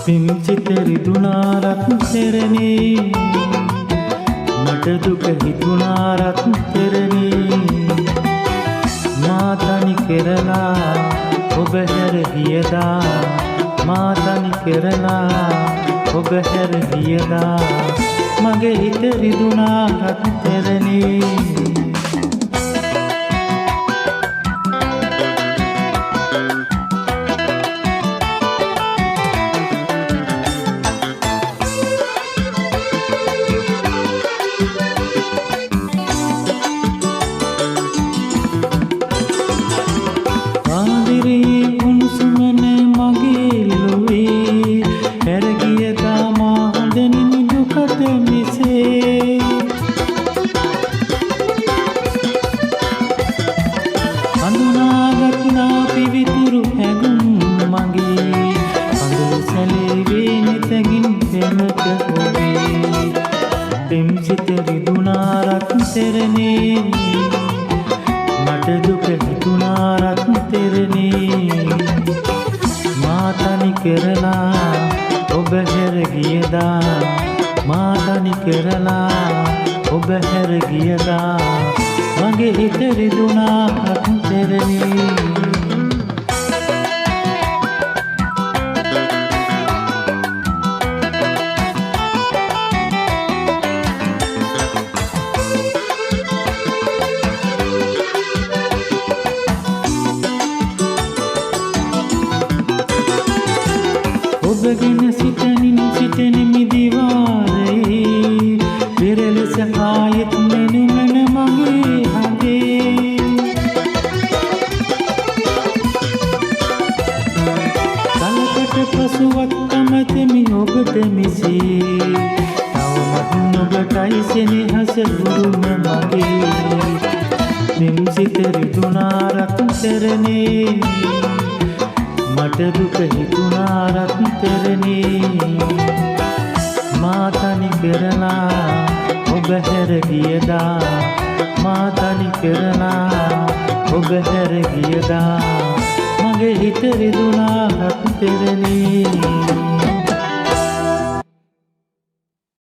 පිම්සිත රිදුනා රත්තරනේ මට දුක හිතුණා රත්තරනේ මා තනි කරලා ඔබ හැර ගියදා මා තනි කරලා ඔබ හැර ගියදා මගේ හිත රිදුනා රත්තරනේ පිම්සිත රිදුනා රත්තරනේ මට දුක හිතුණා රත්තරනේ මා තනි කරලා ඔබ හැර ගියදා මා තනි කරලා ඔබ හැර ගියදා මගේ හිත රිදුනා රත්තරනේ ඔබගෙන සිතනින් සිතන මිදිවාරේ පෙරලෙස ආයෙත් මෙනුමන මගේ හදේ කලකට පසුවත් කමතෙමි ඔබට මිසේ තවමත් නොබටයි සෙනෙහස දුරුම මගේ පිම්සිත රිදුනා රත්තරනේ මට දුක හිතුණා රත්තරනේ මා තනි කරලා ඔබ හැර ගියදා මා තනි කරලා ඔබ හැර ගියදා මගේ හිත රිදුනා රත්තරනේ